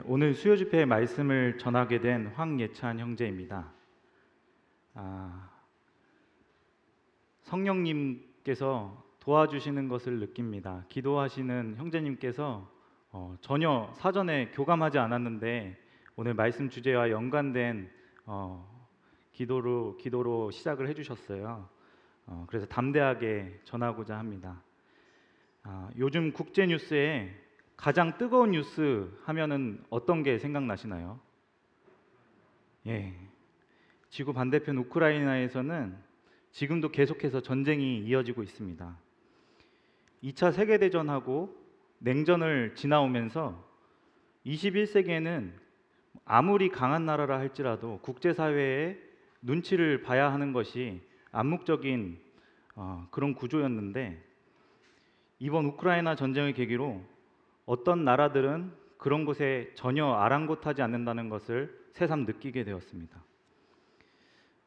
오늘 수요 집회의 말씀을 전하게 된 황예찬 형제입니다. 성령님께서 도와주시는 것을 느낍니다. 기도하시는 형제님께서 전혀 사전에 교감하지 않았는데 오늘 말씀 주제와 연관된 기도로 시작을 해주셨어요. 그래서 담대하게 전하고자 합니다. 요즘 국제 뉴스에 가장 뜨거운 뉴스 하면은 어떤 게 생각나시나요? 지구 반대편 우크라이나에서는 지금도 계속해서 전쟁이 이어지고 있습니다. 2차 세계대전하고 냉전을 지나오면서 21세기에는 아무리 강한 나라라 할지라도 국제사회의 눈치를 봐야 하는 것이 암묵적인 그런 구조였는데, 이번 우크라이나 전쟁을 계기로 어떤 나라들은 그런 곳에 전혀 아랑곳하지 않는다는 것을 새삼 느끼게 되었습니다.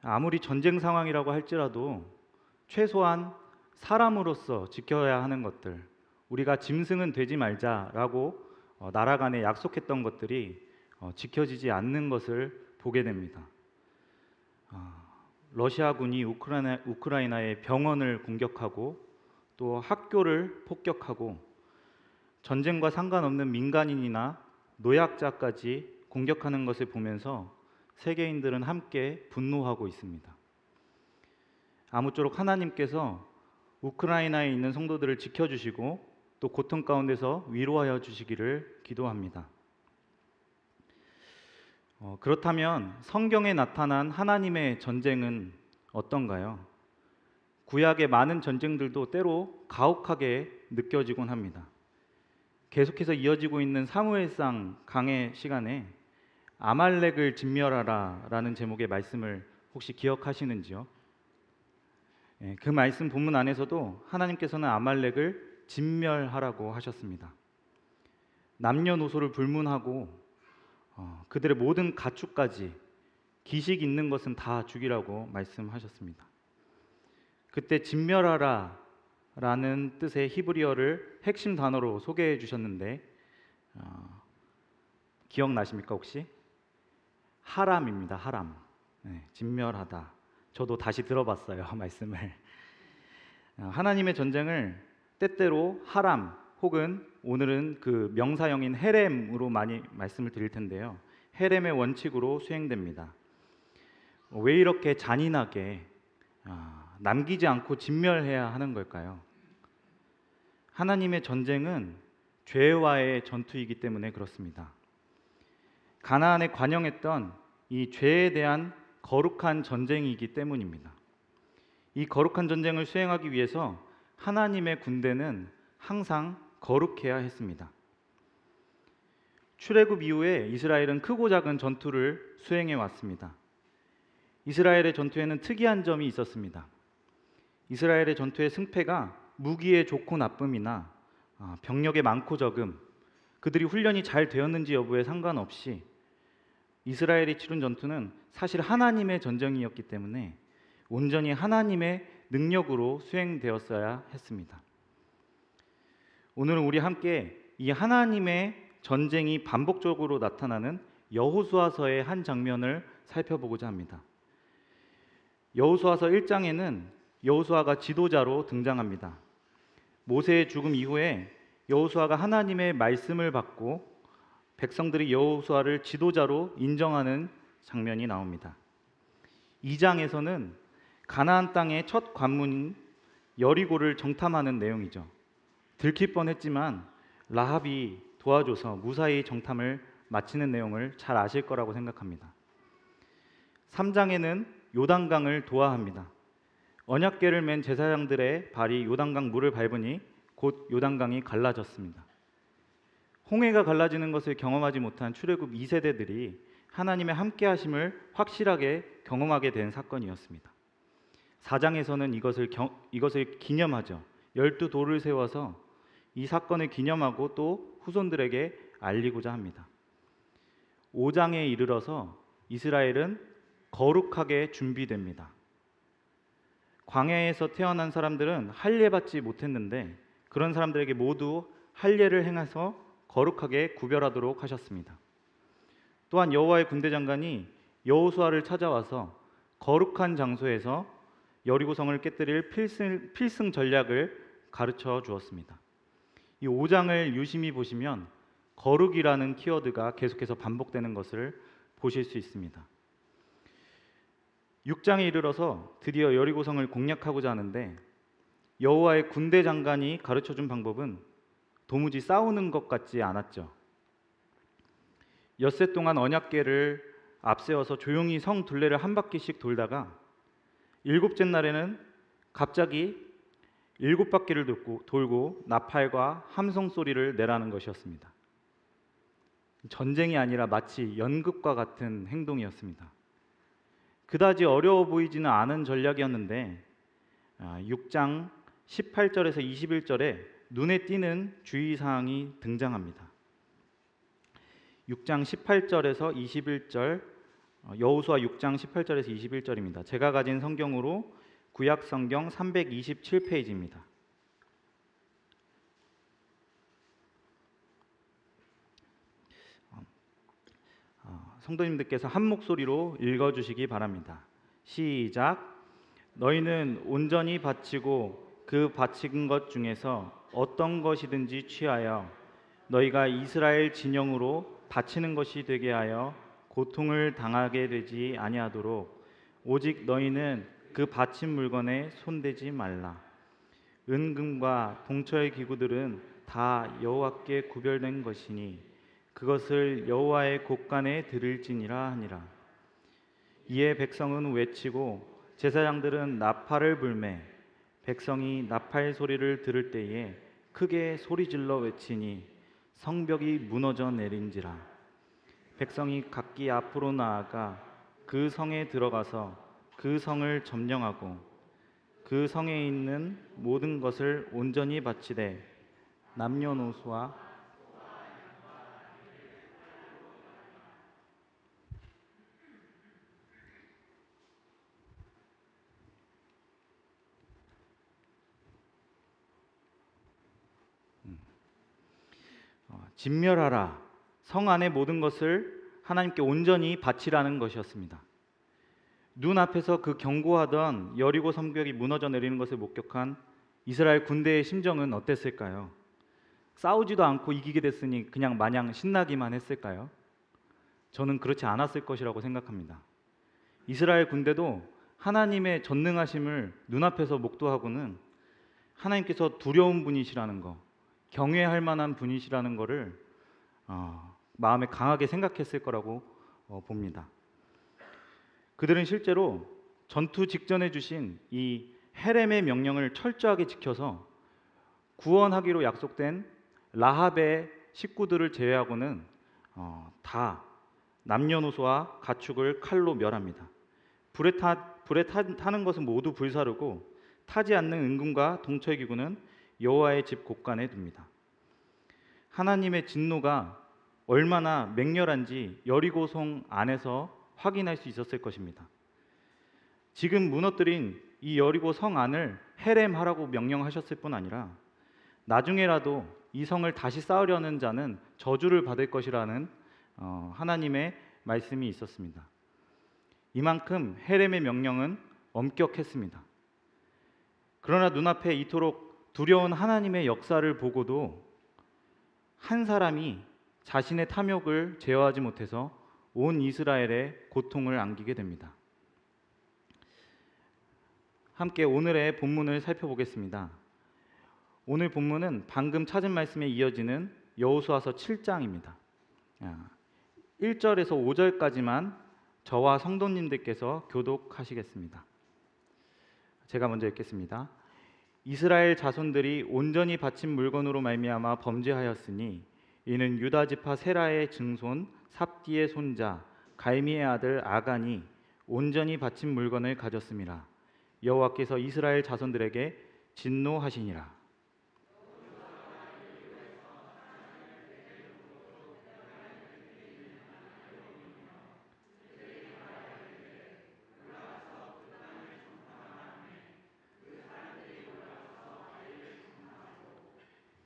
아무리 전쟁 상황이라고 할지라도 최소한 사람으로서 지켜야 하는 것들, 우리가 짐승은 되지 말자라고 나라 간에 약속했던 것들이 지켜지지 않는 것을 보게 됩니다. 러시아군이 우크라이나의 병원을 공격하고 또 학교를 폭격하고 전쟁과 상관없는 민간인이나 노약자까지 공격하는 것을 보면서 세계인들은 함께 분노하고 있습니다. 아무쪼록 하나님께서 우크라이나에 있는 성도들을 지켜주시고 또 고통 가운데서 위로하여 주시기를 기도합니다. 그렇다면 성경에 나타난 하나님의 전쟁은 어떤가요? 구약의 많은 전쟁들도 때로 가혹하게 느껴지곤 합니다. 계속해서 이어지고 있는 사무엘상 강해 시간에 아말렉을 진멸하라 라는 제목의 말씀을 혹시 기억하시는지요? 그 말씀 본문 안에서도 하나님께서는 아말렉을 진멸하라고 하셨습니다. 남녀노소를 불문하고 그들의 모든 가축까지 기식 있는 것은 다 죽이라고 말씀하셨습니다. 그때 진멸하라 라는 뜻의 히브리어를 핵심 단어로 소개해 주셨는데 기억나십니까 혹시? 하람입니다. 하람. 진멸하다. 저도 다시 들어봤어요. 말씀을. 하나님의 전쟁을 때때로 하람 혹은 오늘은 그 명사형인 헤렘으로 많이 말씀을 드릴 텐데요. 헤렘의 원칙으로 수행됩니다. 왜 이렇게 잔인하게 남기지 않고 진멸해야 하는 걸까요? 하나님의 전쟁은 죄와의 전투이기 때문에 그렇습니다. 가나안에 관영했던 이 죄에 대한 거룩한 전쟁이기 때문입니다. 이 거룩한 전쟁을 수행하기 위해서 하나님의 군대는 항상 거룩해야 했습니다. 출애굽 이후에 이스라엘은 크고 작은 전투를 수행해 왔습니다. 이스라엘의 전투에는 특이한 점이 있었습니다. 이스라엘의 전투의 승패가 무기의 좋고 나쁨이나 병력의 많고 적음, 그들이 훈련이 잘 되었는지 여부에 상관없이 이스라엘이 치른 전투는 사실 하나님의 전쟁이었기 때문에 온전히 하나님의 능력으로 수행되었어야 했습니다. 오늘은 우리 함께 이 하나님의 전쟁이 반복적으로 나타나는 여호수아서의 한 장면을 살펴보고자 합니다. 여호수아서 1장에는 여호수아가 지도자로 등장합니다. 모세의 죽음 이후에 여호수아가 하나님의 말씀을 받고 백성들이 여호수아를 지도자로 인정하는 장면이 나옵니다. 2장에서는 가나안 땅의 첫 관문인 여리고를 정탐하는 내용이죠. 들킬 뻔했지만 라합이 도와줘서 무사히 정탐을 마치는 내용을 잘 아실 거라고 생각합니다. 3장에는 요단강을 도하합니다. 언약궤를 맨 제사장들의 발이 요단강 물을 밟으니 곧 요단강이 갈라졌습니다. 홍해가 갈라지는 것을 경험하지 못한 출애굽 2세대들이 하나님의 함께하심을 확실하게 경험하게 된 사건이었습니다. 4장에서는 이것을 기념하죠. 12돌을 세워서 이 사건을 기념하고 또 후손들에게 알리고자 합니다. 5장에 이르러서 이스라엘은 거룩하게 준비됩니다. 광야에서 태어난 사람들은 할례 받지 못했는데 그런 사람들에게 모두 할례를 행해서 거룩하게 구별하도록 하셨습니다. 또한 여호와의 군대 장관이 여호수아를 찾아와서 거룩한 장소에서 여리고성을 깨뜨릴 필승 전략을 가르쳐 주었습니다. 이 5장을 유심히 보시면 거룩이라는 키워드가 계속해서 반복되는 것을 보실 수 있습니다. 6장에 이르러서 드디어 여리고성을 공략하고자 하는데 여호와의 군대 장관이 가르쳐준 방법은 도무지 싸우는 것 같지 않았죠. 엿새 동안 언약궤를 앞세워서 조용히 성 둘레를 한 바퀴씩 돌다가 일곱째 날에는 갑자기 7바퀴를 돌고 나팔과 함성 소리를 내라는 것이었습니다. 전쟁이 아니라 마치 연극과 같은 행동이었습니다. 그다지 어려워 보이지는 않은 전략이었는데 6장 18절에서 21절에 눈에 띄는 주의사항이 등장합니다. 6장 18절에서 21절, 여호수아 6장 18절에서 21절입니다. 제가 가진 성경으로 구약 성경 327페이지입니다. 성도님들께서 한 목소리로 읽어주시기 바랍니다. 시작. 너희는 온전히 바치고 그 바친 것 중에서 어떤 것이든지 취하여 너희가 이스라엘 진영으로 바치는 것이 되게 하여 고통을 당하게 되지 아니하도록 오직 너희는 그 바친 물건에 손대지 말라. 은금과 동처의 기구들은 다 여호와께 구별된 것이니 그것을 여호와의 곳간에 드릴지니라 하니라. 이에 백성은 외치고 제사장들은 나팔을 불매 백성이 나팔 소리를 들을 때에 크게 소리질러 외치니 성벽이 무너져 내린지라. 백성이 각기 앞으로 나아가 그 성에 들어가서 그 성을 점령하고 그 성에 있는 모든 것을 온전히 바치되 남녀노소와 진멸하라. 성 안의 모든 것을 하나님께 온전히 바치라는 것이었습니다. 눈앞에서 그 견고하던 여리고 성벽이 무너져 내리는 것을 목격한 이스라엘 군대의 심정은 어땠을까요? 싸우지도 않고 이기게 됐으니 그냥 마냥 신나기만 했을까요? 저는 그렇지 않았을 것이라고 생각합니다. 이스라엘 군대도 하나님의 전능하심을 눈앞에서 목도하고는 하나님께서 두려운 분이시라는 거, 경외할 만한 분이시라는 것을 마음에 강하게 생각했을 거라고 봅니다. 그들은 실제로 전투 직전에 주신 이 헤렘의 명령을 철저하게 지켜서 구원하기로 약속된 라합의 식구들을 제외하고는 다 남녀노소와 가축을 칼로 멸합니다. 불에 타는 것은 모두 불사르고 타지 않는 은금과 동처의 기구는 여호와의 집 곳간에 둡니다. 하나님의 진노가 얼마나 맹렬한지 여리고성 안에서 확인할 수 있었을 것입니다. 지금 무너뜨린 이 여리고 성 안을 헤렘하라고 명령하셨을 뿐 아니라 나중에라도 이 성을 다시 쌓으려는 자는 저주를 받을 것이라는 하나님의 말씀이 있었습니다. 이만큼 헤렘의 명령은 엄격했습니다. 그러나 눈앞에 이토록 두려운 하나님의 역사를 보고도 한 사람이 자신의 탐욕을 제어하지 못해서 온 이스라엘에 고통을 안기게 됩니다. 함께 오늘의 본문을 살펴보겠습니다. 오늘 본문은 방금 찾은 말씀에 이어지는 여호수아서 7장입니다. 1절에서 5절까지만 저와 성도님들께서 교독하시겠습니다. 제가 먼저 읽겠습니다. 이스라엘 자손들이 온전히 바친 물건으로 말미암아 범죄하였으니 이는 유다 지파 세라의 증손 삽디의 손자 갈미의 아들 아간이 온전히 바친 물건을 가졌음이라. 여호와께서 이스라엘 자손들에게 진노하시니라.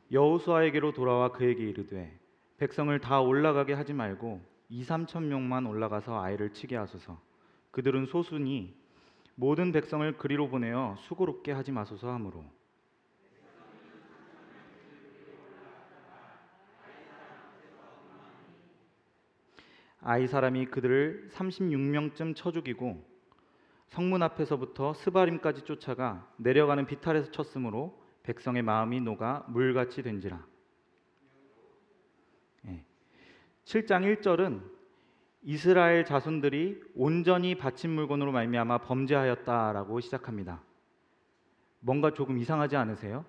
여호수아에게로 돌아와 그에게 이르되 백성을 다 올라가게 하지 말고 2, 3천 명만 올라가서 아이를 치게 하소서. 그들은 소수니 모든 백성을 그리로 보내어 수고롭게 하지 마소서 하므로. 아이 사람이 그들을 36명쯤 쳐 죽이고 성문 앞에서부터 스바림까지 쫓아가 내려가는 비탈에서 쳤으므로 백성의 마음이 녹아 물같이 된지라. 7장 1절은 이스라엘 자손들이 온전히 바친 물건으로 말미암아 범죄하였다라고 시작합니다. 뭔가 조금 이상하지 않으세요?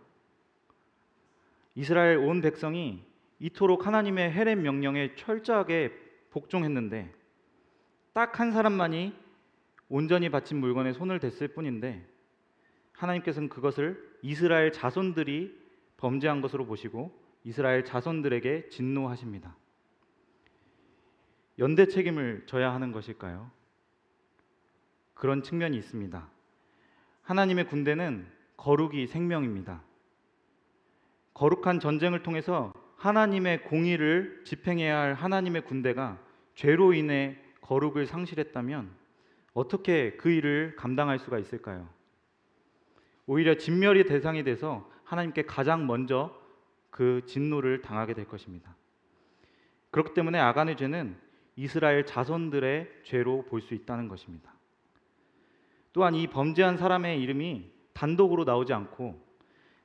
이스라엘 온 백성이 이토록 하나님의 헤렘 명령에 철저하게 복종했는데 딱 한 사람만이 온전히 바친 물건에 손을 댔을 뿐인데 하나님께서는 그것을 이스라엘 자손들이 범죄한 것으로 보시고 이스라엘 자손들에게 진노하십니다. 연대 책임을 져야 하는 것일까요? 그런 측면이 있습니다. 하나님의 군대는 거룩이 생명입니다. 거룩한 전쟁을 통해서 하나님의 공의를 집행해야 할 하나님의 군대가 죄로 인해 거룩을 상실했다면 어떻게 그 일을 감당할 수가 있을까요? 오히려 진멸의 대상이 돼서 하나님께 가장 먼저 그 진노를 당하게 될 것입니다. 그렇기 때문에 아간의 죄는 이스라엘 자손들의 죄로 볼 수 있다는 것입니다. 또한 이 범죄한 사람의 이름이 단독으로 나오지 않고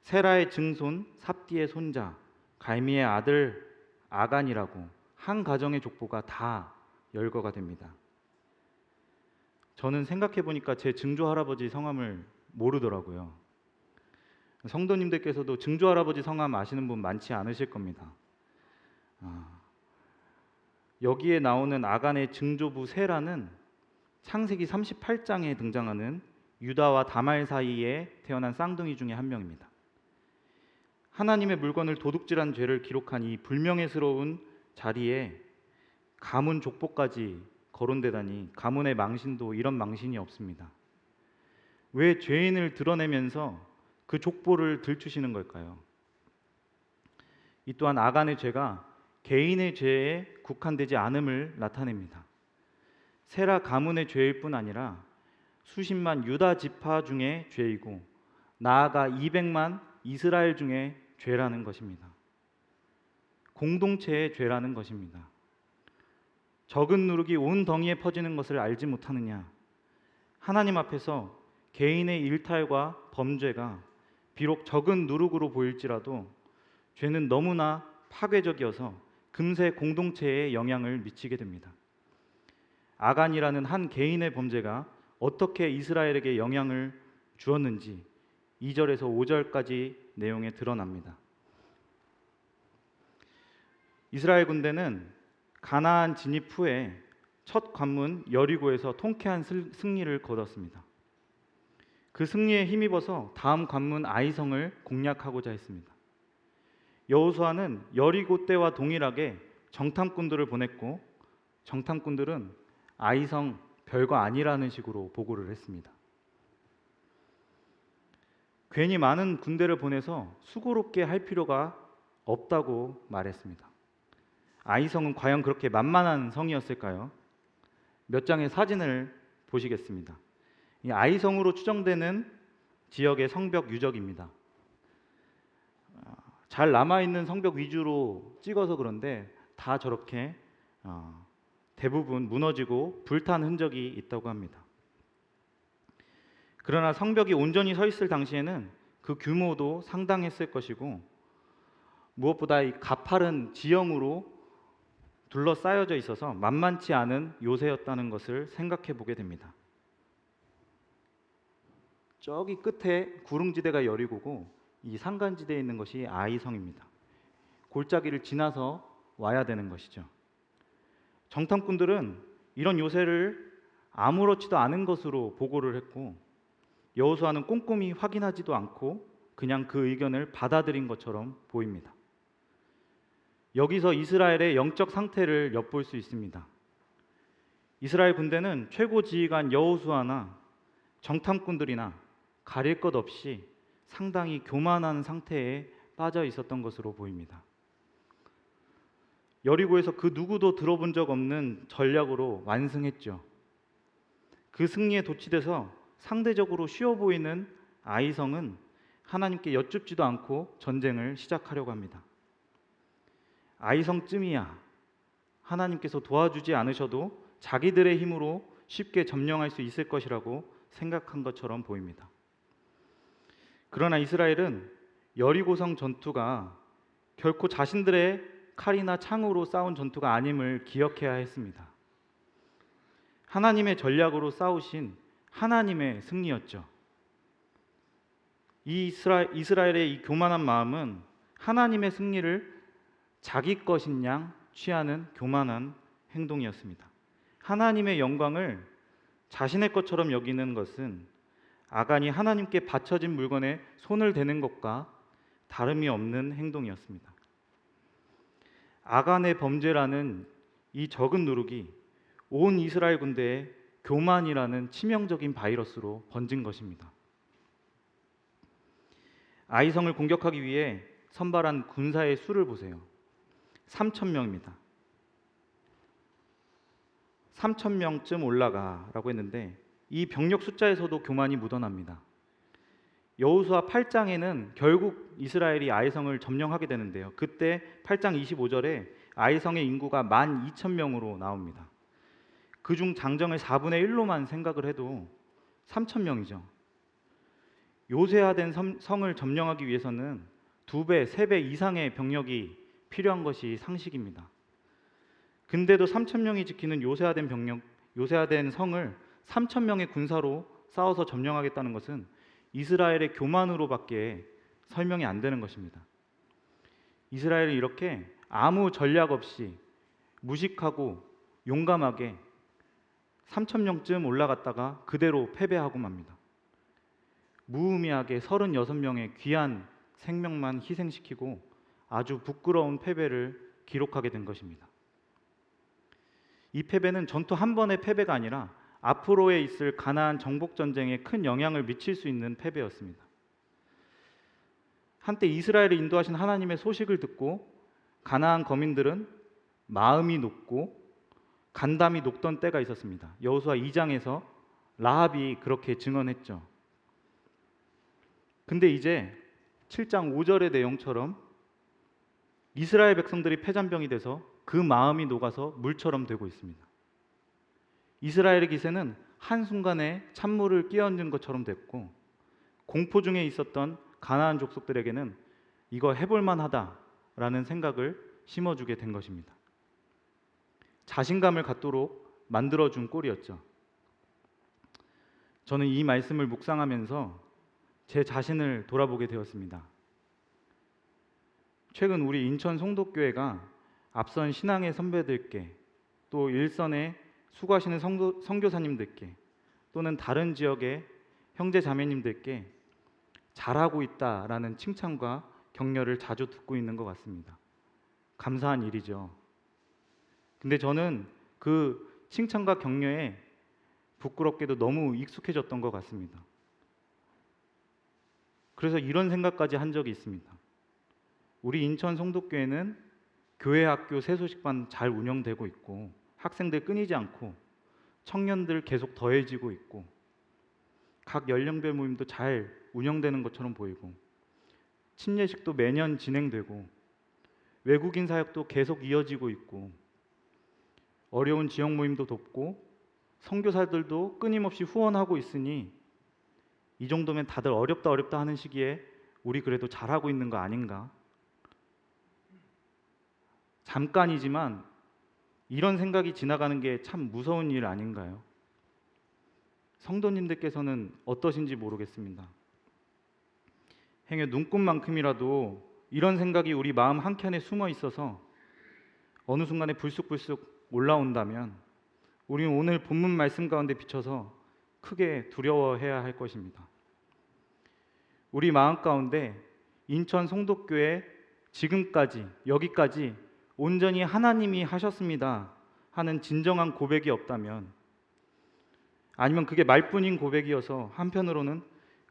세라의 증손, 삽디의 손자, 갈미의 아들 아간이라고 한 가정의 족보가 다 열거가 됩니다. 저는 생각해 보니까 제 증조 할아버지 성함을 모르더라고요. 성도님들께서도 증조 할아버지 성함 아시는 분 많지 않으실 겁니다. 여기에 나오는 아간의 증조부 세라는 창세기 38장에 등장하는 유다와 다말 사이에 태어난 쌍둥이 중에 한 명입니다. 하나님의 물건을 도둑질한 죄를 기록한 이 불명예스러운 자리에 가문 족보까지 거론되다니 가문의 망신도 이런 망신이 없습니다. 왜 죄인을 드러내면서 그 족보를 들추시는 걸까요? 이 또한 아간의 죄가 개인의 죄에 국한되지 않음을 나타냅니다. 세라 가문의 죄일 뿐 아니라 수십만 유다 지파 중의 죄이고 나아가 200만 이스라엘 중의 죄라는 것입니다. 공동체의 죄라는 것입니다. 적은 누룩이 온 덩이에 퍼지는 것을 알지 못하느냐? 하나님 앞에서 개인의 일탈과 범죄가 비록 적은 누룩으로 보일지라도 죄는 너무나 파괴적이어서 금세 공동체에 영향을 미치게 됩니다. 아간이라는 한 개인의 범죄가 어떻게 이스라엘에게 영향을 주었는지 2절에서 5절까지 내용에 드러납니다. 이스라엘 군대는 가나안 진입 후에 첫 관문 여리고에서 통쾌한 승리를 거뒀습니다. 그 승리에 힘입어서 다음 관문 아이성을 공략하고자 했습니다. 여호수아는 여리고 때와 동일하게 정탐꾼들을 보냈고 정탐꾼들은 아이성 별거 아니라는 식으로 보고를 했습니다. 괜히 많은 군대를 보내서 수고롭게 할 필요가 없다고 말했습니다. 아이성은 과연 그렇게 만만한 성이었을까요? 몇 장의 사진을 보시겠습니다. 이 아이성으로 추정되는 지역의 성벽 유적입니다. 잘 남아있는 성벽 위주로 찍어서 그런데 다 저렇게 대부분 무너지고 불탄 흔적이 있다고 합니다. 그러나 성벽이 온전히 서 있을 당시에는 그 규모도 상당했을 것이고 무엇보다 이 가파른 지형으로 둘러싸여져 있어서 만만치 않은 요새였다는 것을 생각해 보게 됩니다. 저기 끝에 구릉지대가 여리고고 이 산간지대에 있는 것이 아이성입니다. 골짜기를 지나서 와야 되는 것이죠. 정탐꾼들은 이런 요새를 아무렇지도 않은 것으로 보고를 했고 여호수아는 꼼꼼히 확인하지도 않고 그냥 그 의견을 받아들인 것처럼 보입니다. 여기서 이스라엘의 영적 상태를 엿볼 수 있습니다. 이스라엘 군대는 최고 지휘관 여호수아나 정탐꾼들이나 가릴 것 없이 상당히 교만한 상태에 빠져 있었던 것으로 보입니다. 여리고에서 그 누구도 들어본 적 없는 전략으로 완승했죠. 그 승리에 도취돼서 상대적으로 쉬워 보이는 아이성은 하나님께 여쭙지도 않고 전쟁을 시작하려고 합니다. 아이성쯤이야 하나님께서 도와주지 않으셔도 자기들의 힘으로 쉽게 점령할 수 있을 것이라고 생각한 것처럼 보입니다. 그러나 이스라엘은 여리고성 전투가 결코 자신들의 칼이나 창으로 싸운 전투가 아님을 기억해야 했습니다. 하나님의 전략으로 싸우신 하나님의 승리였죠. 이 이스라엘의 이 교만한 마음은 하나님의 승리를 자기 것인 양 취하는 교만한 행동이었습니다. 하나님의 영광을 자신의 것처럼 여기는 것은 아간이 하나님께 바쳐진 물건에 손을 대는 것과 다름이 없는 행동이었습니다. 아간의 범죄라는 이 적은 누룩이 온 이스라엘 군대에 교만이라는 치명적인 바이러스로 번진 것입니다. 아이성을 공격하기 위해 선발한 군사의 수를 보세요. 3,000명입니다. 3,000명쯤 올라가라고 했는데 이 병력 숫자에서도 교만이 묻어납니다. 여호수아 8장에는 결국 이스라엘이 아이성을 점령하게 되는데요. 그때 8장 25절에 아이성의 인구가 12,000명으로 나옵니다. 그중 장정을 4분의 1로만 생각을 해도 3,000명이죠. 요새화된 성을 점령하기 위해서는 2배, 3배 이상의 병력이 필요한 것이 상식입니다. 근데도 3,000명이 지키는 요새화된 성을 3,000명의 군사로 싸워서 점령하겠다는 것은 이스라엘의 교만으로밖에 설명이 안 되는 것입니다. 이스라엘은 이렇게 아무 전략 없이 무식하고 용감하게 3,000명쯤 올라갔다가 그대로 패배하고 맙니다. 무의미하게 36명의 귀한 생명만 희생시키고 아주 부끄러운 패배를 기록하게 된 것입니다. 이 패배는 전투 한 번의 패배가 아니라 앞으로에 있을 가나안 정복 전쟁에 큰 영향을 미칠 수 있는 패배였습니다. 한때 이스라엘을 인도하신 하나님의 소식을 듣고 가나안 거민들은 마음이 높고 간담이 높던 때가 있었습니다. 여호수아 2장에서 라합이 그렇게 증언했죠. 근데 이제 7장 5절의 내용처럼 이스라엘 백성들이 패잔병이 돼서 그 마음이 녹아서 물처럼 되고 있습니다. 이스라엘의 기세는 한순간에 찬물을 끼얹은 것처럼 됐고 공포 중에 있었던 가나안 족속들에게는 이거 해볼 만하다라는 생각을 심어주게 된 것입니다. 자신감을 갖도록 만들어준 꼴이었죠. 저는 이 말씀을 묵상하면서 제 자신을 돌아보게 되었습니다. 최근 우리 인천 송도교회가 앞선 신앙의 선배들께 또 일선에 수고하시는 선교사님들께 또는 다른 지역의 형제 자매님들께 잘하고 있다라는 칭찬과 격려를 자주 듣고 있는 것 같습니다. 감사한 일이죠. 근데 저는 그 칭찬과 격려에 부끄럽게도 너무 익숙해졌던 것 같습니다. 그래서 이런 생각까지 한 적이 있습니다. 우리 인천 송도교회는 교회 학교 세소식반 잘 운영되고 있고 학생들 끊이지 않고 청년들 계속 더해지고 있고 각 연령별 모임도 잘 운영되는 것처럼 보이고 침례식도 매년 진행되고 외국인 사역도 계속 이어지고 있고 어려운 지역 모임도 돕고 선교사들도 끊임없이 후원하고 있으니 이 정도면 다들 어렵다 하는 시기에 우리 그래도 잘하고 있는 거 아닌가? 잠깐이지만 이런 생각이 지나가는 게 참 무서운 일 아닌가요? 성도님들께서는 어떠신지 모르겠습니다. 행여 눈꽃만큼이라도 이런 생각이 우리 마음 한켠에 숨어 있어서 어느 순간에 불쑥불쑥 올라온다면 우리는 오늘 본문 말씀 가운데 비춰서 크게 두려워해야 할 것입니다. 우리 마음 가운데 인천 송도교회 지금까지 여기까지 온전히 하나님이 하셨습니다 하는 진정한 고백이 없다면, 아니면 그게 말뿐인 고백이어서 한편으로는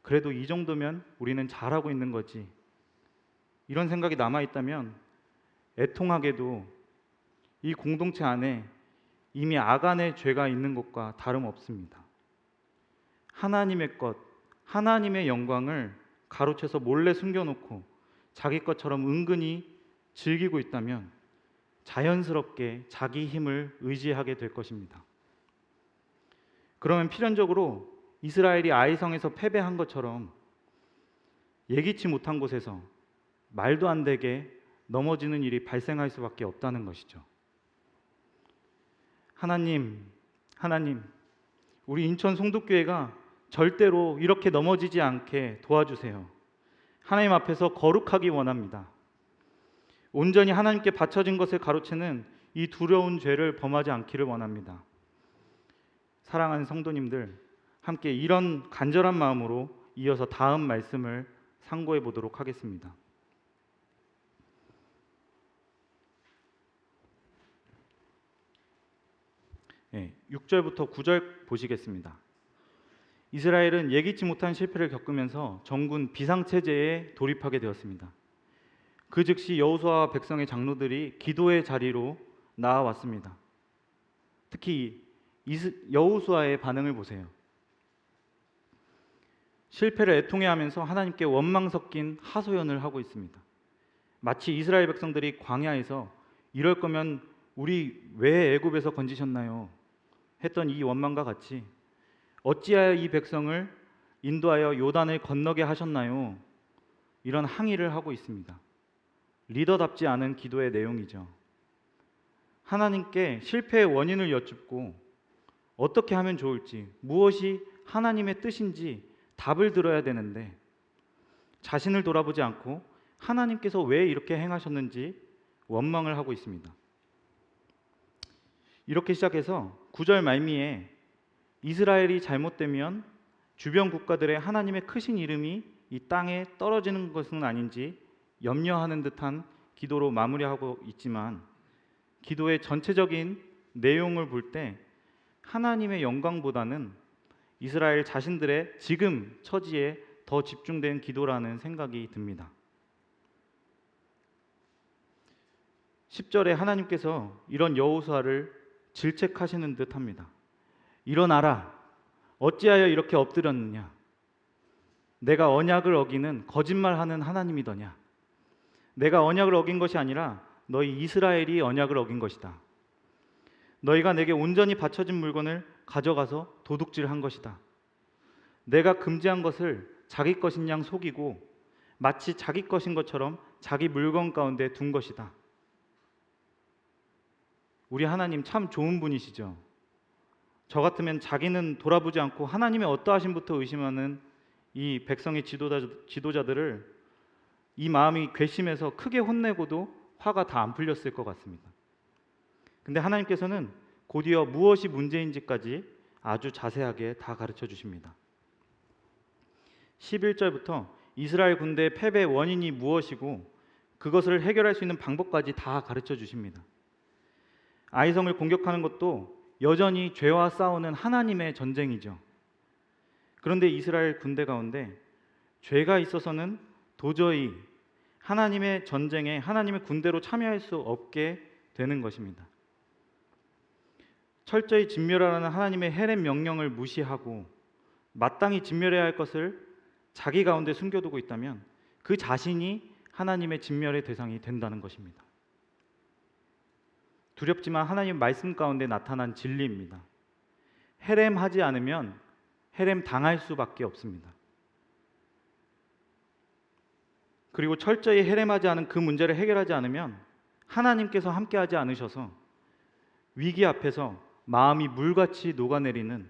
그래도 이 정도면 우리는 잘하고 있는 거지, 이런 생각이 남아있다면 애통하게도 이 공동체 안에 이미 아간의 죄가 있는 것과 다름없습니다. 하나님의 것, 하나님의 영광을 가로채서 몰래 숨겨놓고 자기 것처럼 은근히 즐기고 있다면 자연스럽게 자기 힘을 의지하게 될 것입니다. 그러면 필연적으로 이스라엘이 아이성에서 패배한 것처럼 예기치 못한 곳에서 말도 안 되게 넘어지는 일이 발생할 수밖에 없다는 것이죠. 하나님, 우리 인천 송도교회가 절대로 이렇게 넘어지지 않게 도와주세요. 하나님 앞에서 거룩하기 원합니다. 온전히 하나님께 바쳐진 것을 가로채는 이 두려운 죄를 범하지 않기를 원합니다. 사랑하는 성도님들, 함께 이런 간절한 마음으로 이어서 다음 말씀을 상고해 보도록 하겠습니다. 네, 6절부터 9절 보시겠습니다. 이스라엘은 예기치 못한 실패를 겪으면서 정군 비상체제에 돌입하게 되었습니다. 그 즉시 여호수아와 백성의 장로들이 기도의 자리로 나아왔습니다. 특히 여호수아의 반응을 보세요. 실패를 애통해하면서 하나님께 원망 섞인 하소연을 하고 있습니다. 마치 이스라엘 백성들이 광야에서 이럴 거면 우리 왜 애굽에서 건지셨나요? 했던 이 원망과 같이 어찌하여 이 백성을 인도하여 요단을 건너게 하셨나요? 이런 항의를 하고 있습니다. 리더답지 않은 기도의 내용이죠. 하나님께 실패의 원인을 여쭙고 어떻게 하면 좋을지, 무엇이 하나님의 뜻인지 답을 들어야 되는데 자신을 돌아보지 않고 하나님께서 왜 이렇게 행하셨는지 원망을 하고 있습니다. 이렇게 시작해서 9절 말미에 이스라엘이 잘못되면 주변 국가들의 하나님의 크신 이름이 이 땅에 떨어지는 것은 아닌지 염려하는 듯한 기도로 마무리하고 있지만 기도의 전체적인 내용을 볼 때 하나님의 영광보다는 이스라엘 자신들의 지금 처지에 더 집중된 기도라는 생각이 듭니다. 10절에 하나님께서 이런 여호수아를 질책하시는 듯합니다. 일어나라, 어찌하여 이렇게 엎드렸느냐? 내가 언약을 어기는 거짓말하는 하나님이더냐? 내가 언약을 어긴 것이 아니라 너희 이스라엘이 언약을 어긴 것이다. 너희가 내게 온전히 바쳐진 물건을 가져가서 도둑질한 것이다. 내가 금지한 것을 자기 것인 양 속이고 마치 자기 것인 것처럼 자기 물건 가운데 둔 것이다. 우리 하나님 참 좋은 분이시죠. 저 같으면 자기는 돌아보지 않고 하나님의 어떠하심부터 의심하는 이 백성의 지도자들을 이 마음이 괘씸해서 크게 혼내고도 화가 다 안 풀렸을 것 같습니다. 근데 하나님께서는 곧이어 무엇이 문제인지까지 아주 자세하게 다 가르쳐 주십니다. 11절부터 이스라엘 군대의 패배 원인이 무엇이고 그것을 해결할 수 있는 방법까지 다 가르쳐 주십니다. 아이성을 공격하는 것도 여전히 죄와 싸우는 하나님의 전쟁이죠. 그런데 이스라엘 군대 가운데 죄가 있어서는 도저히 하나님의 전쟁에 하나님의 군대로 참여할 수 없게 되는 것입니다. 철저히 진멸하라는 하나님의 헤렘 명령을 무시하고 마땅히 진멸해야 할 것을 자기 가운데 숨겨두고 있다면 그 자신이 하나님의 진멸의 대상이 된다는 것입니다. 두렵지만 하나님 말씀 가운데 나타난 진리입니다. 헤렘하지 않으면 헤렘 당할 수밖에 없습니다. 그리고 철저히 헤렘하지 않은 그 문제를 해결하지 않으면 하나님께서 함께하지 않으셔서 위기 앞에서 마음이 물같이 녹아내리는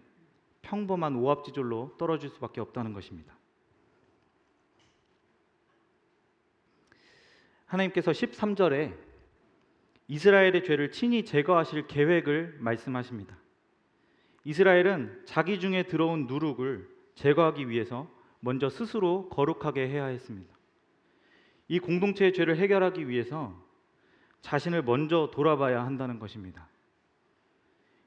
평범한 오합지졸로 떨어질 수밖에 없다는 것입니다. 하나님께서 13절에 이스라엘의 죄를 친히 제거하실 계획을 말씀하십니다. 이스라엘은 자기 중에 들어온 누룩을 제거하기 위해서 먼저 스스로 거룩하게 해야 했습니다. 이 공동체의 죄를 해결하기 위해서 자신을 먼저 돌아봐야 한다는 것입니다.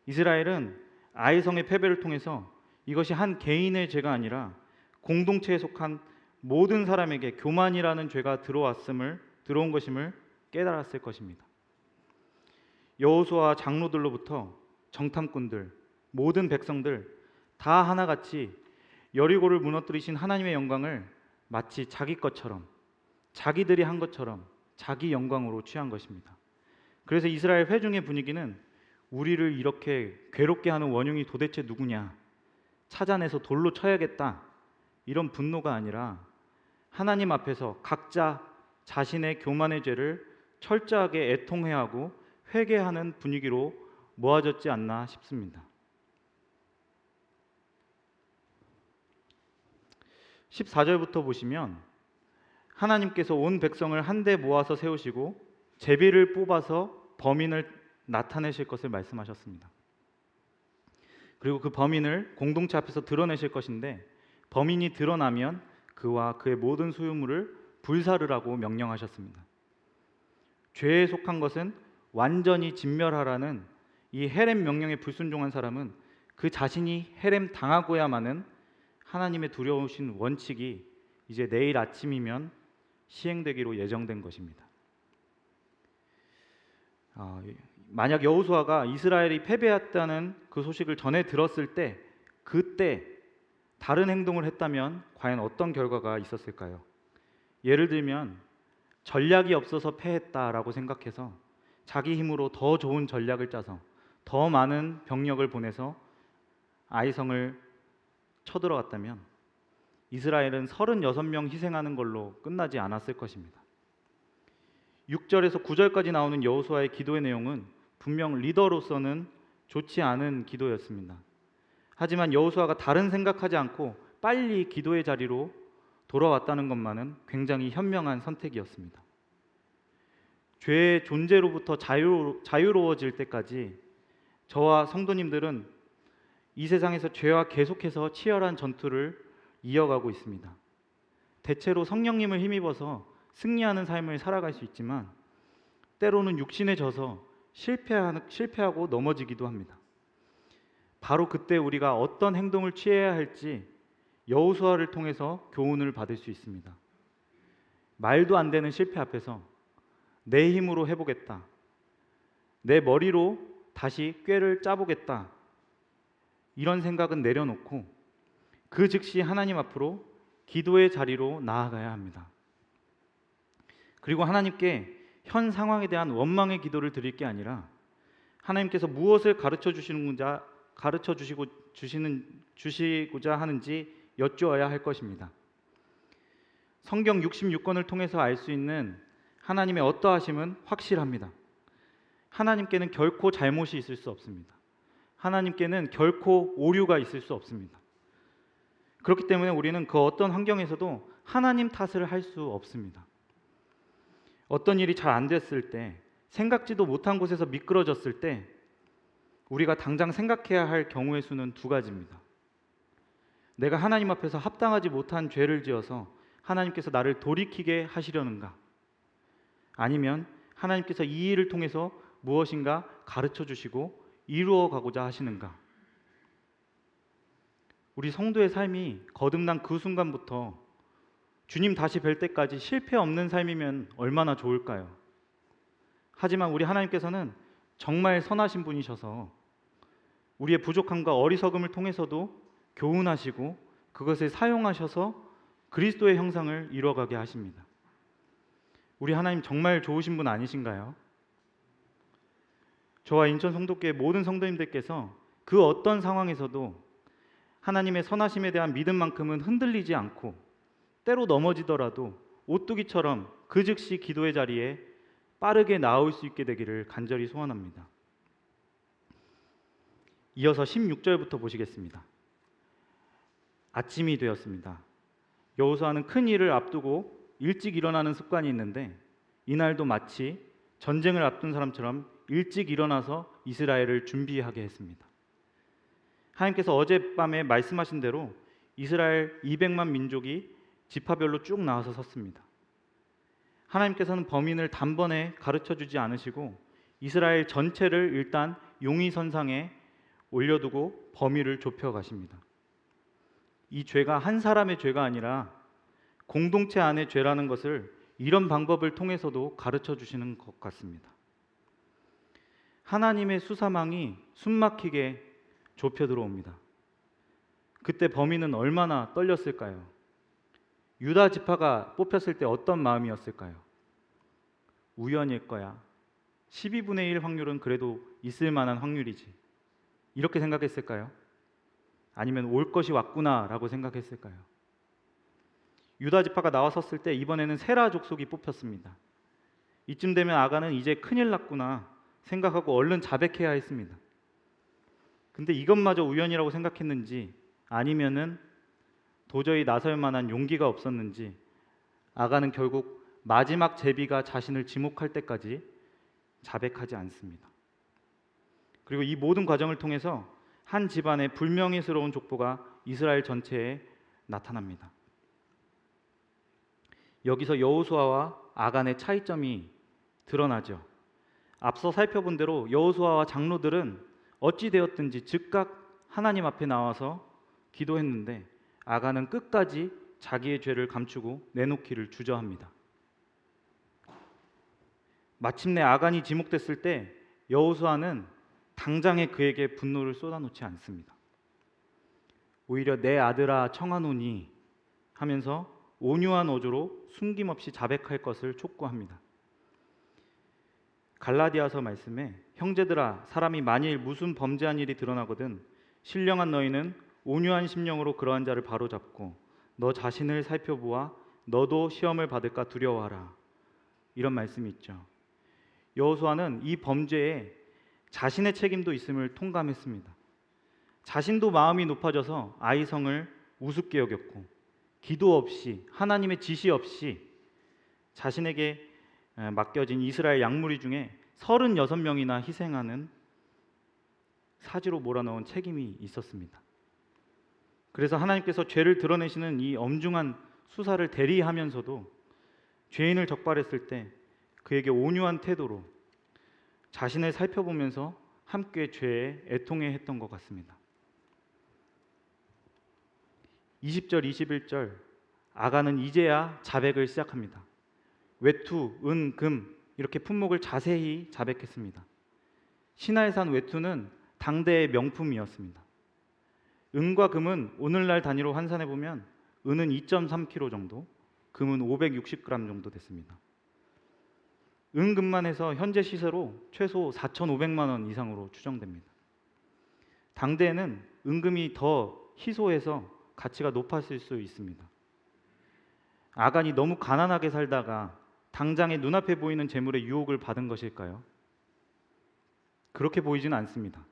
이스라엘은 아이성의 패배를 통해서 이것이 한 개인의 죄가 아니라 공동체에 속한 모든 사람에게 교만이라는 죄가 들어온 것임을 깨달았을 것입니다. 여호수아 장로들로부터 정탐꾼들, 모든 백성들 다 하나같이 여리고를 무너뜨리신 하나님의 영광을 마치 자기 것처럼, 자기들이 한 것처럼 자기 영광으로 취한 것입니다. 그래서 이스라엘 회중의 분위기는 우리를 이렇게 괴롭게 하는 원흉이 도대체 누구냐, 찾아내서 돌로 쳐야겠다, 이런 분노가 아니라 하나님 앞에서 각자 자신의 교만의 죄를 철저하게 애통해야 하고 회개하는 분위기로 모아졌지 않나 싶습니다. 14절부터 보시면 하나님께서 온 백성을 한데 모아서 세우시고 제비를 뽑아서 범인을 나타내실 것을 말씀하셨습니다. 그리고 그 범인을 공동체 앞에서 드러내실 것인데, 범인이 드러나면 그와 그의 모든 소유물을 불사르라고 명령하셨습니다. 죄에 속한 것은 완전히 진멸하라는 이 헤렘 명령에 불순종한 사람은 그 자신이 헤렘 당하고야마는 하나님의 두려우신 원칙이 이제 내일 아침이면 시행되기로 예정된 것입니다. 만약 여호수아가 이스라엘이 패배했다는 그 소식을 전해 들었을 때, 그때 다른 행동을 했다면 과연 어떤 결과가 있었을까요? 예를 들면 전략이 없어서 패했다라고 생각해서 자기 힘으로 더 좋은 전략을 짜서 더 많은 병력을 보내서 아이성을 쳐들어갔다면 이스라엘은 36명 희생하는 걸로 끝나지 않았을 것입니다. 6절에서 9절까지 나오는 여호수아의 기도의 내용은 분명 리더로서는 좋지 않은 기도였습니다. 하지만 여호수아가 다른 생각하지 않고 빨리 기도의 자리로 돌아왔다는 것만은 굉장히 현명한 선택이었습니다. 죄의 존재로부터 자유로워질 때까지 저와 성도님들은 이 세상에서 죄와 계속해서 치열한 전투를 이어가고 있습니다. 대체로 성령님을 힘입어서 승리하는 삶을 살아갈 수 있지만 때로는 육신에 져서 실패하고 넘어지기도 합니다. 바로 그때 우리가 어떤 행동을 취해야 할지 여호수아를 통해서 교훈을 받을 수 있습니다. 말도 안 되는 실패 앞에서 내 힘으로 해보겠다, 내 머리로 다시 꾀를 짜보겠다, 이런 생각은 내려놓고 그 즉시 하나님 앞으로 기도의 자리로 나아가야 합니다. 그리고 하나님께 현 상황에 대한 원망의 기도를 드릴 게 아니라 하나님께서 무엇을 주시고자 하는지 여쭈어야 할 것입니다. 성경 66권을 통해서 알 수 있는 하나님의 어떠하심은 확실합니다. 하나님께는 결코 잘못이 있을 수 없습니다. 하나님께는 결코 오류가 있을 수 없습니다. 그렇기 때문에 우리는 그 어떤 환경에서도 하나님 탓을 할 수 없습니다. 어떤 일이 잘 안 됐을 때, 생각지도 못한 곳에서 미끄러졌을 때 우리가 당장 생각해야 할 경우의 수는 두 가지입니다. 내가 하나님 앞에서 합당하지 못한 죄를 지어서 하나님께서 나를 돌이키게 하시려는가? 아니면 하나님께서 이 일을 통해서 무엇인가 가르쳐 주시고 이루어 가고자 하시는가? 우리 성도의 삶이 거듭난 그 순간부터 주님 다시 뵐 때까지 실패 없는 삶이면 얼마나 좋을까요? 하지만 우리 하나님께서는 정말 선하신 분이셔서 우리의 부족함과 어리석음을 통해서도 교훈하시고 그것을 사용하셔서 그리스도의 형상을 이루어가게 하십니다. 우리 하나님 정말 좋으신 분 아니신가요? 저와 인천 성도교회 모든 성도님들께서 그 어떤 상황에서도 하나님의 선하심에 대한 믿음만큼은 흔들리지 않고 때로 넘어지더라도 오뚜기처럼 그 즉시 기도의 자리에 빠르게 나올 수 있게 되기를 간절히 소원합니다. 이어서 16절부터 보시겠습니다. 아침이 되었습니다. 여호수아는 큰 일을 앞두고 일찍 일어나는 습관이 있는데 이날도 마치 전쟁을 앞둔 사람처럼 일찍 일어나서 이스라엘을 준비하게 했습니다. 하나님께서 어젯밤에 말씀하신 대로 이스라엘 200만 민족이 지파별로 쭉 나와서 섰습니다. 하나님께서는 범인을 단번에 가르쳐주지 않으시고 이스라엘 전체를 일단 용의선상에 올려두고 범위를 좁혀가십니다. 이 죄가 한 사람의 죄가 아니라 공동체 안의 죄라는 것을 이런 방법을 통해서도 가르쳐 주시는 것 같습니다. 하나님의 수사망이 숨막히게 좁혀 들어옵니다. 그때 범인은 얼마나 떨렸을까요? 유다 지파가 뽑혔을 때 어떤 마음이었을까요? 우연일 거야. 12분의 1 확률은 그래도 있을 만한 확률이지. 이렇게 생각했을까요? 아니면 올 것이 왔구나라고 생각했을까요? 유다 지파가 나왔었을 때 이번에는 세라 족속이 뽑혔습니다. 이쯤 되면 아간은 이제 큰일 났구나 생각하고 얼른 자백해야 했습니다. 근데 이것마저 우연이라고 생각했는지 아니면은 도저히 나설 만한 용기가 없었는지 아간은 결국 마지막 제비가 자신을 지목할 때까지 자백하지 않습니다. 그리고 이 모든 과정을 통해서 한 집안의 불명예스러운 족보가 이스라엘 전체에 나타납니다. 여기서 여호수아와 아간의 차이점이 드러나죠. 앞서 살펴본 대로 여호수아와 장로들은 어찌 되었든지 즉각 하나님 앞에 나와서 기도했는데 아간은 끝까지 자기의 죄를 감추고 내놓기를 주저합니다. 마침내 아간이 지목됐을 때 여호수아는 당장에 그에게 분노를 쏟아놓지 않습니다. 오히려 내 아들아 청하노니 하면서 온유한 어조로 숨김없이 자백할 것을 촉구합니다. 갈라디아서 말씀에 형제들아 사람이 만일 무슨 범죄한 일이 드러나거든 신령한 너희는 온유한 심령으로 그러한 자를 바로잡고 너 자신을 살펴보아 너도 시험을 받을까 두려워하라. 이런 말씀이 있죠. 여호수아는 이 범죄에 자신의 책임도 있음을 통감했습니다. 자신도 마음이 높아져서 아이성을 우습게 여겼고 기도 없이 하나님의 지시 없이 자신에게 맡겨진 이스라엘 양무리 중에 36명이나 희생하는 사지로 몰아넣은 책임이 있었습니다. 그래서 하나님께서 죄를 드러내시는 이 엄중한 수사를 대리하면서도 죄인을 적발했을 때 그에게 온유한 태도로 자신을 살펴보면서 함께 죄에 애통해 했던 것 같습니다. 20절, 21절 아간은 이제야 자백을 시작합니다. 외투, 은, 금 이렇게 품목을 자세히 자백했습니다. 신하에산 외투는 당대의 명품이었습니다. 은과 금은 오늘날 단위로 환산해 보면 은은 2.3kg 정도, 금은 560g 정도 됐습니다. 은금만 해서 현재 시세로 최소 4,500만 원 이상으로 추정됩니다. 당대에는 은금이 더 희소해서 가치가 높았을 수 있습니다. 아간이 너무 가난하게 살다가 당장에 눈앞에 보이는 재물의 유혹을 받은 것일까요? 그렇게 보이지는 않습니다.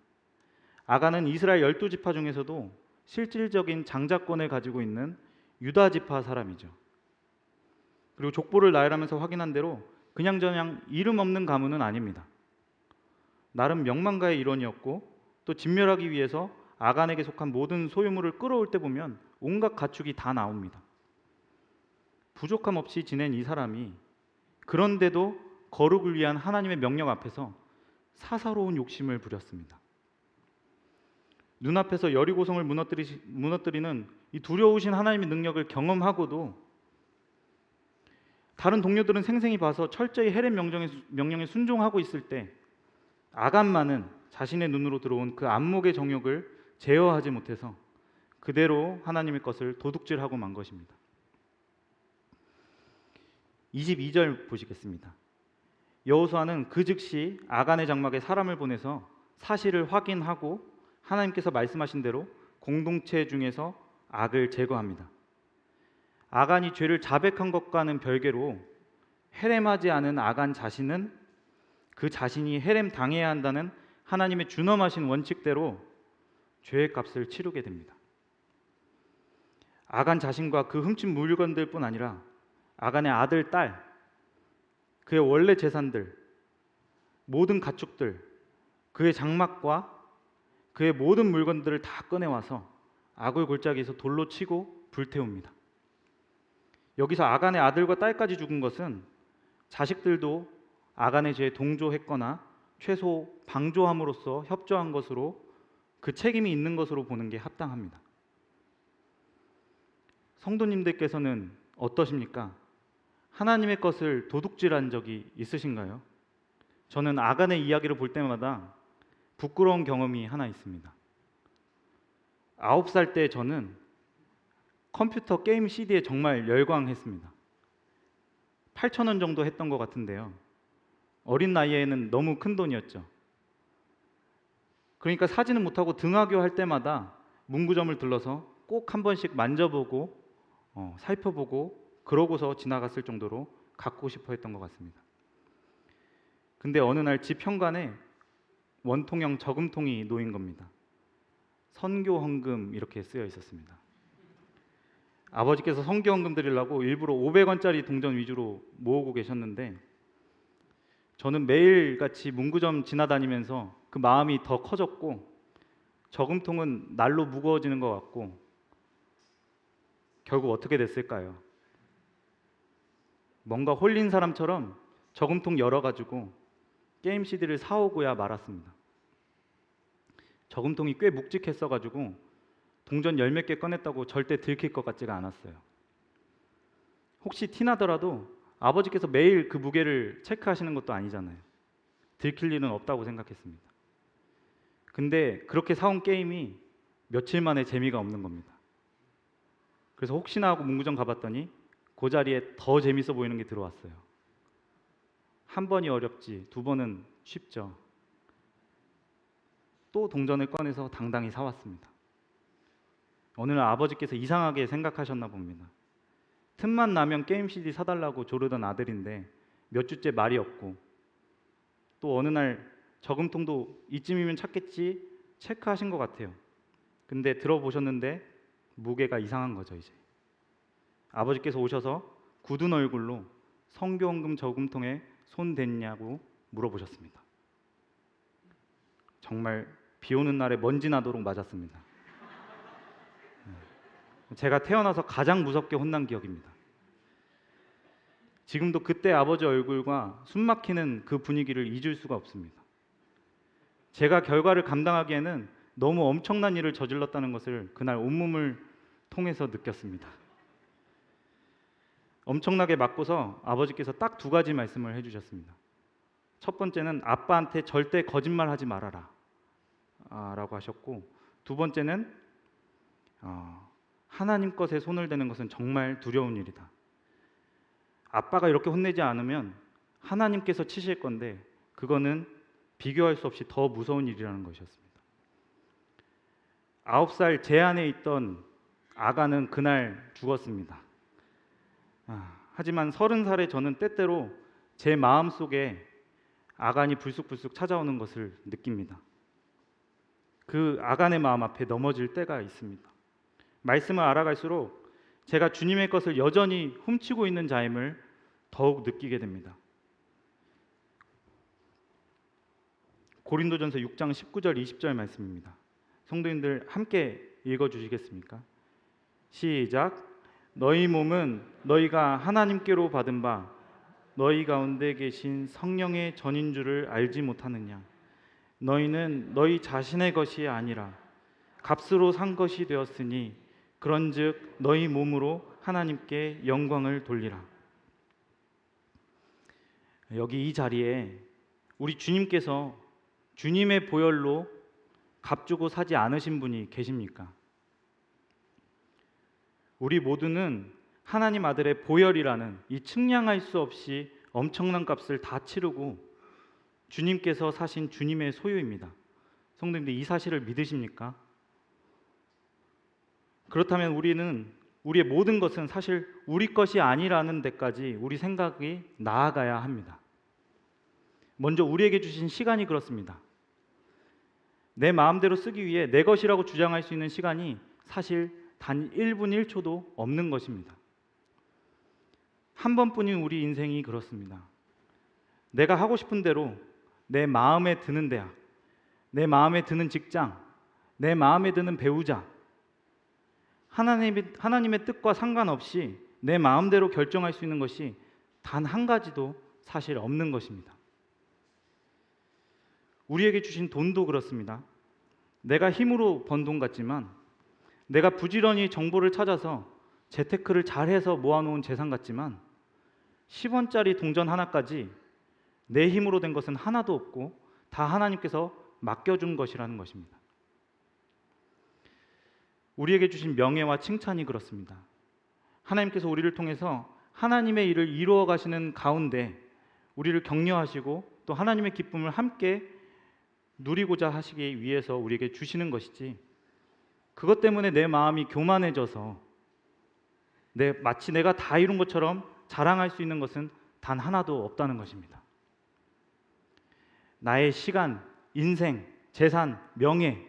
아간은 이스라엘 12지파 중에서도 실질적인 장자권을 가지고 있는 유다 지파 사람이죠. 그리고 족보를 나열하면서 확인한 대로 그냥저냥 이름 없는 가문은 아닙니다. 나름 명망가의 일원이었고 또 진멸하기 위해서 아간에게 속한 모든 소유물을 끌어올 때 보면 온갖 가축이 다 나옵니다. 부족함 없이 지낸 이 사람이 그런데도 거룩을 위한 하나님의 명령 앞에서 사사로운 욕심을 부렸습니다. 눈앞에서 여리고성을 무너뜨리는 이 두려우신 하나님의 능력을 경험하고도 다른 동료들은 생생히 봐서 철저히 헤렘 명령에 순종하고 있을 때 아간만은 자신의 눈으로 들어온 그 안목의 정욕을 제어하지 못해서 그대로 하나님의 것을 도둑질하고 만 것입니다. 22절 보시겠습니다. 여호수아는 그 즉시 아간의 장막에 사람을 보내서 사실을 확인하고 하나님께서 말씀하신 대로 공동체 중에서 악을 제거합니다. 아간이 죄를 자백한 것과는 별개로 헤렘하지 않은 아간 자신은 그 자신이 헤렘 당해야 한다는 하나님의 준엄하신 원칙대로 죄의 값을 치르게 됩니다. 아간 자신과 그 훔친 물건들뿐 아니라 아간의 아들, 딸, 그의 원래 재산들, 모든 가축들, 그의 장막과 그의 모든 물건들을 다 꺼내와서 아굴 골짜기에서 돌로 치고 불태웁니다. 여기서 아간의 아들과 딸까지 죽은 것은 자식들도 아간의 죄에 동조했거나 최소 방조함으로써 협조한 것으로 그 책임이 있는 것으로 보는 게 합당합니다. 성도님들께서는 어떠십니까? 하나님의 것을 도둑질한 적이 있으신가요? 저는 아간의 이야기를 볼 때마다 부끄러운 경험이 하나 있습니다. 9살 때 저는 컴퓨터 게임 CD에 정말 열광했습니다. 8,000원 정도 했던 것 같은데요. 어린 나이에는 너무 큰 돈이었죠. 그러니까 사지는 못하고 등하교 할 때마다 문구점을 들러서 꼭 한 번씩 만져보고 살펴보고 그러고서 지나갔을 정도로 갖고 싶어 했던 것 같습니다. 근데 어느 날 집 현관에 원통형 저금통이 놓인 겁니다. 선교 헌금 이렇게 쓰여 있었습니다. 아버지께서 선교 헌금 드리려고 일부러 500원짜리 동전 위주로 모으고 계셨는데 저는 매일같이 문구점 지나다니면서 그 마음이 더 커졌고 저금통은 날로 무거워지는 것 같고 결국 어떻게 됐을까요? 뭔가 홀린 사람처럼 저금통 열어가지고 게임 CD를 사오고야 말았습니다. 저금통이 꽤 묵직했어가지고 동전 열 몇 개 꺼냈다고 절대 들킬 것 같지가 않았어요. 혹시 티나더라도 아버지께서 매일 그 무게를 체크하시는 것도 아니잖아요. 들킬 일은 없다고 생각했습니다. 근데 그렇게 사온 게임이 며칠 만에 재미가 없는 겁니다. 그래서 혹시나 하고 문구점 가봤더니 그 자리에 더 재밌어 보이는 게 들어왔어요. 한 번이 어렵지 두 번은 쉽죠. 또 동전을 꺼내서 당당히 사왔습니다. 어느 날 아버지께서 이상하게 생각하셨나 봅니다. 틈만 나면 게임 CD 사달라고 조르던 아들인데 몇 주째 말이 없고 또 어느 날 저금통도 이쯤이면 찾겠지 체크하신 것 같아요. 근데 들어보셨는데 무게가 이상한 거죠. 이제 아버지께서 오셔서 굳은 얼굴로 선교헌금 저금통에 손 댔냐고 물어보셨습니다. 정말 비 오는 날에 먼지 나도록 맞았습니다. 제가 태어나서 가장 무섭게 혼난 기억입니다. 지금도 그때 아버지 얼굴과 숨막히는 그 분위기를 잊을 수가 없습니다. 제가 결과를 감당하기에는 너무 엄청난 일을 저질렀다는 것을 그날 온몸을 통해서 느꼈습니다. 엄청나게 맞고서 아버지께서 딱 두 가지 말씀을 해주셨습니다. 첫 번째는 아빠한테 절대 거짓말하지 말아라 라고 하셨고, 두 번째는 하나님 것에 손을 대는 것은 정말 두려운 일이다. 아빠가 이렇게 혼내지 않으면 하나님께서 치실 건데 그거는 비교할 수 없이 더 무서운 일이라는 것이었습니다. 9살 제 안에 있던 아가는 그날 죽었습니다. 하지만 30살의 저는 때때로 제 마음속에 아간이 불쑥불쑥 찾아오는 것을 느낍니다. 그 아간의 마음 앞에 넘어질 때가 있습니다. 말씀을 알아갈수록 제가 주님의 것을 여전히 훔치고 있는 자임을 더욱 느끼게 됩니다. 고린도전서 6장 19절 20절 말씀입니다. 성도님들 함께 읽어주시겠습니까? 시작. 너희 몸은 너희가 하나님께로 받은 바 너희 가운데 계신 성령의 전인 줄을 알지 못하느냐. 너희는 너희 자신의 것이 아니라 값으로 산 것이 되었으니 그런즉 너희 몸으로 하나님께 영광을 돌리라. 여기 이 자리에 우리 주님께서 주님의 보혈로 값주고 사지 않으신 분이 계십니까? 우리 모두는 하나님 아들의 보혈이라는 이 측량할 수 없이 엄청난 값을 다 치르고 주님께서 사신 주님의 소유입니다. 성도님들 이 사실을 믿으십니까? 그렇다면 우리의 모든 것은 사실 우리 것이 아니라는 데까지 우리 생각이 나아가야 합니다. 먼저 우리에게 주신 시간이 그렇습니다. 내 마음대로 쓰기 위해 내 것이라고 주장할 수 있는 시간이 사실 단 1분 1초도 없는 것입니다. 한 번뿐인 우리 인생이 그렇습니다. 내가 하고 싶은 대로 내 마음에 드는 대학, 내 마음에 드는 직장, 내 마음에 드는 배우자, 하나님의 뜻과 상관없이 내 마음대로 결정할 수 있는 것이 단 한 가지도 사실 없는 것입니다. 우리에게 주신 돈도 그렇습니다. 내가 힘으로 번 돈 같지만, 내가 부지런히 정보를 찾아서 재테크를 잘해서 모아놓은 재산 같지만 10원짜리 동전 하나까지 내 힘으로 된 것은 하나도 없고 다 하나님께서 맡겨준 것이라는 것입니다. 우리에게 주신 명예와 칭찬이 그렇습니다. 하나님께서 우리를 통해서 하나님의 일을 이루어 가시는 가운데 우리를 격려하시고 또 하나님의 기쁨을 함께 누리고자 하시기 위해서 우리에게 주시는 것이지, 그것 때문에 내 마음이 교만해져서 마치 내가 다 이룬 것처럼 자랑할 수 있는 것은 단 하나도 없다는 것입니다. 나의 시간, 인생, 재산, 명예,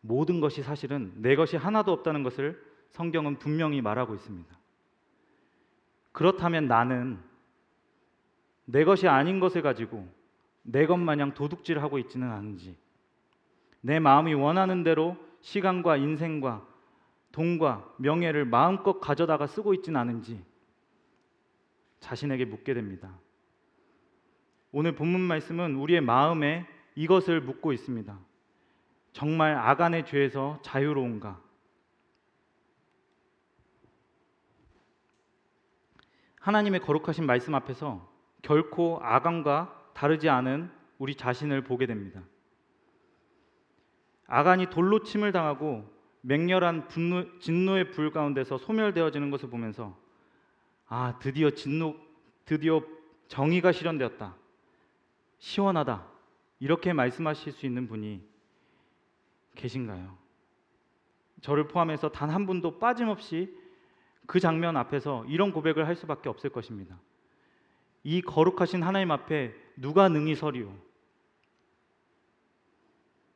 모든 것이 사실은 내 것이 하나도 없다는 것을 성경은 분명히 말하고 있습니다. 그렇다면 나는 내 것이 아닌 것을 가지고 내 것 마냥 도둑질하고 있지는 않은지, 내 마음이 원하는 대로 시간과 인생과 돈과 명예를 마음껏 가져다가 쓰고 있지는 않은지 자신에게 묻게 됩니다. 오늘 본문 말씀은 우리의 마음에 이것을 묻고 있습니다. 정말 아간의 죄에서 자유로운가? 하나님의 거룩하신 말씀 앞에서 결코 아간과 다르지 않은 우리 자신을 보게 됩니다. 아간이 돌로 침을 당하고 맹렬한 진노의 불 가운데서 소멸되어지는 것을 보면서 드디어 정의가 실현되었다, 시원하다, 이렇게 말씀하실 수 있는 분이 계신가요? 저를 포함해서 단 한 분도 빠짐없이 그 장면 앞에서 이런 고백을 할 수밖에 없을 것입니다. 이 거룩하신 하나님 앞에 누가 능히 서리오?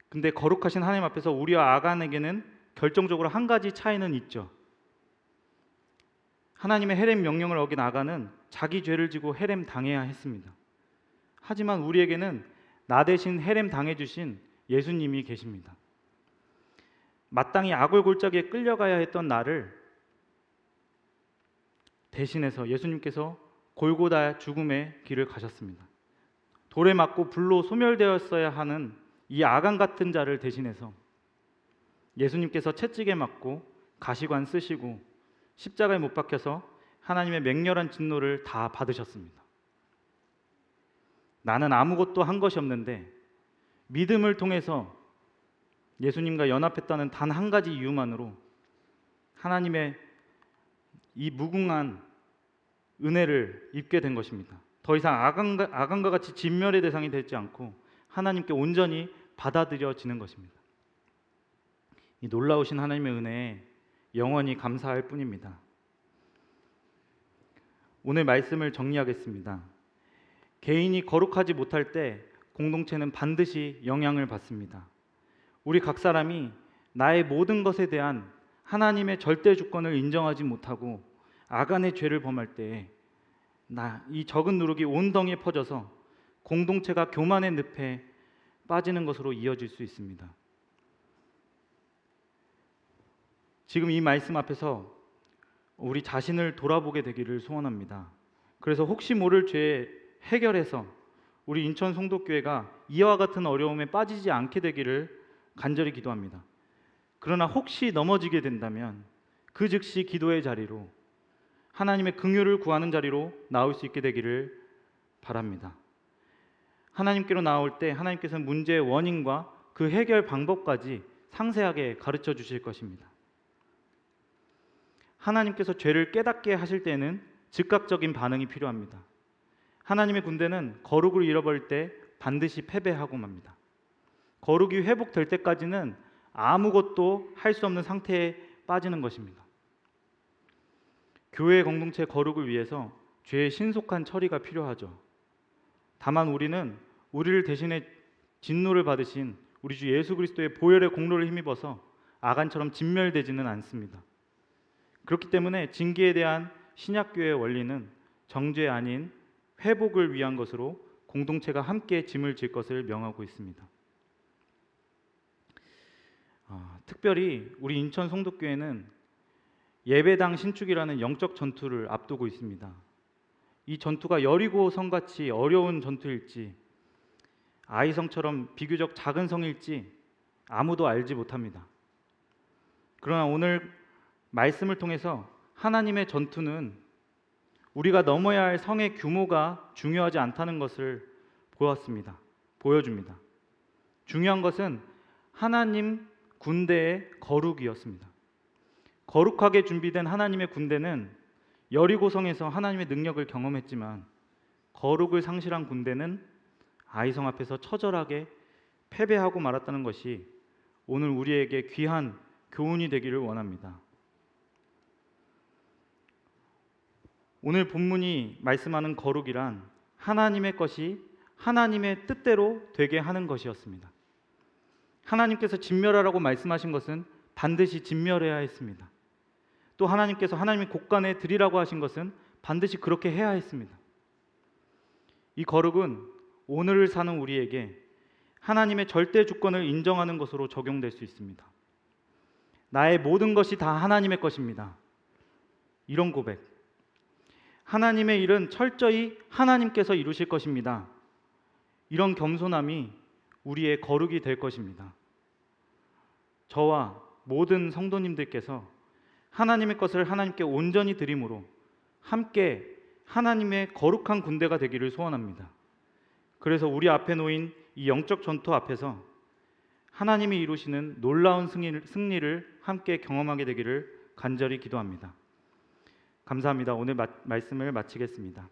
근데 거룩하신 하나님 앞에서 우리와 아간에게는 결정적으로 한 가지 차이는 있죠. 하나님의 헤렘 명령을 어긴 아간은 자기 죄를 지고 헤렘 당해야 했습니다. 하지만 우리에게는 나 대신 헤렘 당해주신 예수님이 계십니다. 마땅히 악을 골짜기에 끌려가야 했던 나를 대신해서 예수님께서 골고다 죽음의 길을 가셨습니다. 돌에 맞고 불로 소멸되었어야 하는 이 아간 같은 자를 대신해서 예수님께서 채찍에 맞고 가시관 쓰시고 십자가에 못 박혀서 하나님의 맹렬한 진노를 다 받으셨습니다. 나는 아무것도 한 것이 없는데 믿음을 통해서 예수님과 연합했다는 단 한 가지 이유만으로 하나님의 이 무궁한 은혜를 입게 된 것입니다. 더 이상 아간과 같이 진멸의 대상이 되지 않고 하나님께 온전히 받아들여지는 것입니다. 이 놀라우신 하나님의 은혜에 영원히 감사할 뿐입니다. 오늘 말씀을 정리하겠습니다. 개인이 거룩하지 못할 때 공동체는 반드시 영향을 받습니다. 우리 각 사람이 나의 모든 것에 대한 하나님의 절대 주권을 인정하지 못하고 아간의 죄를 범할 때 이 적은 누룩이 온 덩이에 퍼져서 공동체가 교만의 늪에 빠지는 것으로 이어질 수 있습니다. 지금 이 말씀 앞에서 우리 자신을 돌아보게 되기를 소원합니다. 그래서 혹시 모를 죄 해결해서 우리 인천 송도교회가 이와 같은 어려움에 빠지지 않게 되기를 간절히 기도합니다. 그러나 혹시 넘어지게 된다면 그 즉시 기도의 자리로, 하나님의 긍휼을 구하는 자리로 나올 수 있게 되기를 바랍니다. 하나님께로 나올 때 하나님께서는 문제의 원인과 그 해결 방법까지 상세하게 가르쳐 주실 것입니다. 하나님께서 죄를 깨닫게 하실 때는 즉각적인 반응이 필요합니다. 하나님의 군대는 거룩을 잃어버릴 때 반드시 패배하고 맙니다. 거룩이 회복될 때까지는 아무것도 할 수 없는 상태에 빠지는 것입니다. 교회 공동체 거룩을 위해서 죄의 신속한 처리가 필요하죠. 다만 우리는 우리를 대신해 진노를 받으신 우리 주 예수 그리스도의 보혈의 공로를 힘입어서 아간처럼 진멸되지는 않습니다. 그렇기 때문에 징계에 대한 신약교회의 원리는 정죄 아닌 회복을 위한 것으로 공동체가 함께 짐을 질 것을 명하고 있습니다. 특별히 우리 인천 송도교회는 예배당 신축이라는 영적 전투를 앞두고 있습니다. 이 전투가 여리고 성같이 어려운 전투일지, 아이성처럼 비교적 작은 성일지 아무도 알지 못합니다. 그러나 오늘 말씀을 통해서 하나님의 전투는 우리가 넘어야 할 성의 규모가 중요하지 않다는 것을 보여줍니다. 중요한 것은 하나님 군대의 거룩이었습니다. 거룩하게 준비된 하나님의 군대는 여리고성에서 하나님의 능력을 경험했지만 거룩을 상실한 군대는 아이성 앞에서 처절하게 패배하고 말았다는 것이 오늘 우리에게 귀한 교훈이 되기를 원합니다. 오늘 본문이 말씀하는 거룩이란 하나님의 것이 하나님의 뜻대로 되게 하는 것이었습니다. 하나님께서 진멸하라고 말씀하신 것은 반드시 진멸해야 했습니다. 또 하나님께서 하나님의 곳간에 드리라고 하신 것은 반드시 그렇게 해야 했습니다. 이 거룩은 오늘을 사는 우리에게 하나님의 절대 주권을 인정하는 것으로 적용될 수 있습니다. 나의 모든 것이 다 하나님의 것입니다. 이런 고백. 하나님의 일은 철저히 하나님께서 이루실 것입니다. 이런 겸손함이 우리의 거룩이 될 것입니다. 저와 모든 성도님들께서 하나님의 것을 하나님께 온전히 드림으로 함께 하나님의 거룩한 군대가 되기를 소원합니다. 그래서 우리 앞에 놓인 이 영적 전투 앞에서 하나님이 이루시는 놀라운 승리를 함께 경험하게 되기를 간절히 기도합니다. 감사합니다. 오늘 말씀을 마치겠습니다.